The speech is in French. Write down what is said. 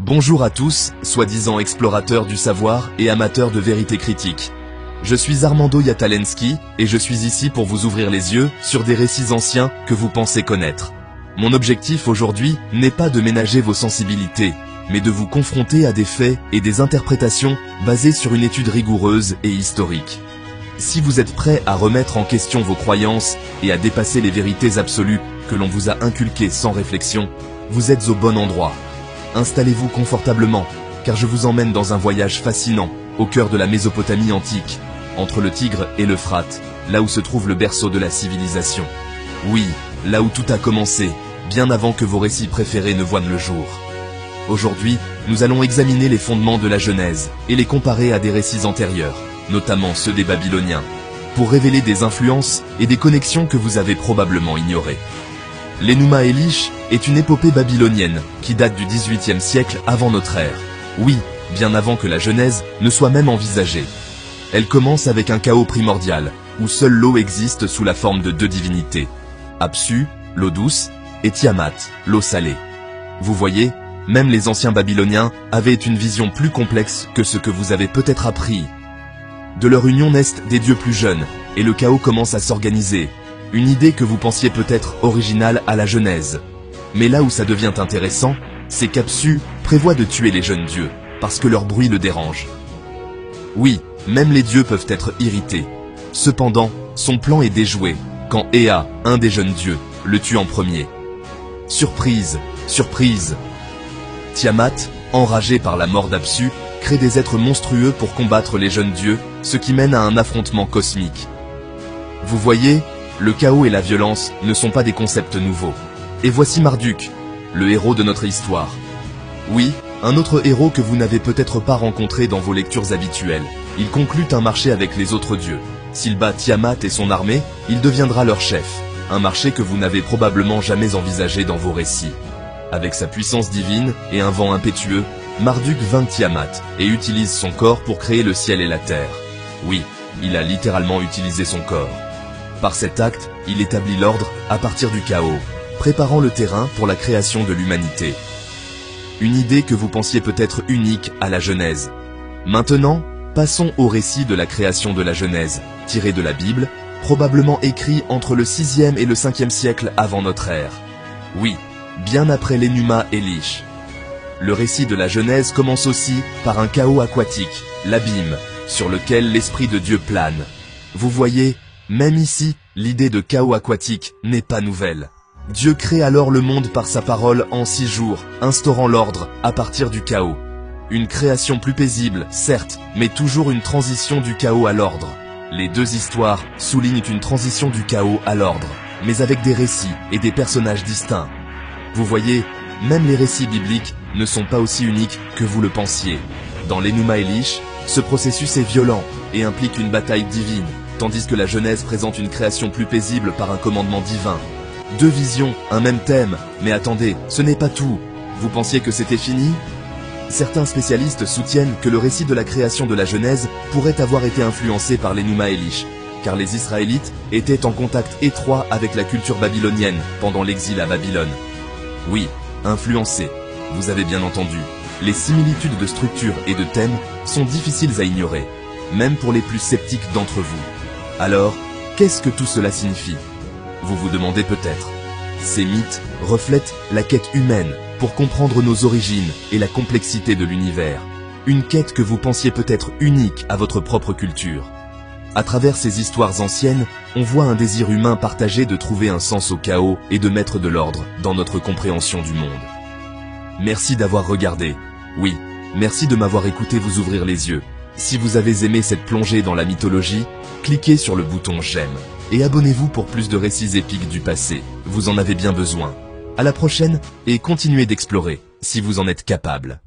Bonjour à tous, soi-disant explorateurs du savoir et amateurs de vérité critique. Je suis Armando Yatalensky et je suis ici pour vous ouvrir les yeux sur des récits anciens que vous pensez connaître. Mon objectif aujourd'hui n'est pas de ménager vos sensibilités, mais de vous confronter à des faits et des interprétations basées sur une étude rigoureuse et historique. Si vous êtes prêt à remettre en question vos croyances et à dépasser les vérités absolues que l'on vous a inculquées sans réflexion, vous êtes au bon endroit. Installez-vous confortablement, car je vous emmène dans un voyage fascinant, au cœur de la Mésopotamie antique, entre le Tigre et l'Euphrate, là où se trouve le berceau de la civilisation. Oui, là où tout a commencé, bien avant que vos récits préférés ne voient le jour. Aujourd'hui, nous allons examiner les fondements de la Genèse, et les comparer à des récits antérieurs, notamment ceux des Babyloniens, pour révéler des influences et des connexions que vous avez probablement ignorées. L'Enuma Elish est une épopée babylonienne qui date du XVIIIe siècle avant notre ère. Oui, bien avant que la Genèse ne soit même envisagée. Elle commence avec un chaos primordial, où seule l'eau existe sous la forme de deux divinités. Apsu, l'eau douce, et Tiamat, l'eau salée. Vous voyez, même les anciens Babyloniens avaient une vision plus complexe que ce que vous avez peut-être appris. De leur union naissent des dieux plus jeunes, et le chaos commence à s'organiser. Une idée que vous pensiez peut-être originale à la Genèse. Mais là où ça devient intéressant, c'est qu'Apsu prévoit de tuer les jeunes dieux, parce que leur bruit le dérange. Oui, même les dieux peuvent être irrités. Cependant, son plan est déjoué, quand Ea, un des jeunes dieux, le tue en premier. Surprise, surprise. Tiamat, enragé par la mort d'Apsu, crée des êtres monstrueux pour combattre les jeunes dieux, ce qui mène à un affrontement cosmique. Vous voyez, le chaos et la violence ne sont pas des concepts nouveaux. Et voici Marduk, le héros de notre histoire. Oui, un autre héros que vous n'avez peut-être pas rencontré dans vos lectures habituelles. Il conclut un marché avec les autres dieux. S'il bat Tiamat et son armée, il deviendra leur chef. Un marché que vous n'avez probablement jamais envisagé dans vos récits. Avec sa puissance divine et un vent impétueux, Marduk vainc Tiamat et utilise son corps pour créer le ciel et la terre. Oui, il a littéralement utilisé son corps. Par cet acte, il établit l'ordre à partir du chaos, préparant le terrain pour la création de l'humanité. Une idée que vous pensiez peut-être unique à la Genèse. Maintenant, passons au récit de la création de la Genèse, tiré de la Bible, probablement écrit entre le 6e et le 5e siècle avant notre ère. Oui, bien après l'Enuma Elish. Le récit de la Genèse commence aussi par un chaos aquatique, l'abîme, sur lequel l'Esprit de Dieu plane. Vous voyez, même ici, l'idée de chaos aquatique n'est pas nouvelle. Dieu crée alors le monde par sa parole en 6 jours, instaurant l'ordre à partir du chaos. Une création plus paisible, certes, mais toujours une transition du chaos à l'ordre. Les deux histoires soulignent une transition du chaos à l'ordre, mais avec des récits et des personnages distincts. Vous voyez, même les récits bibliques ne sont pas aussi uniques que vous le pensiez. Dans l'Enuma Elish, ce processus est violent et implique une bataille divine, tandis que la Genèse présente une création plus paisible par un commandement divin. Deux visions, un même thème, mais attendez, ce n'est pas tout. Vous pensiez que c'était fini ? Certains spécialistes soutiennent que le récit de la création de la Genèse pourrait avoir été influencé par l'Enuma Elish, car les Israélites étaient en contact étroit avec la culture babylonienne pendant l'exil à Babylone. Oui, influencé, vous avez bien entendu. Les similitudes de structure et de thème sont difficiles à ignorer, même pour les plus sceptiques d'entre vous. Alors, qu'est-ce que tout cela signifie ? Vous vous demandez peut-être. Ces mythes reflètent la quête humaine pour comprendre nos origines et la complexité de l'univers. Une quête que vous pensiez peut-être unique à votre propre culture. À travers ces histoires anciennes, on voit un désir humain partagé de trouver un sens au chaos et de mettre de l'ordre dans notre compréhension du monde. Merci d'avoir regardé. Oui, merci de m'avoir écouté vous ouvrir les yeux. Si vous avez aimé cette plongée dans la mythologie, cliquez sur le bouton j'aime et abonnez-vous pour plus de récits épiques du passé. Vous en avez bien besoin. À la prochaine et continuez d'explorer, si vous en êtes capable.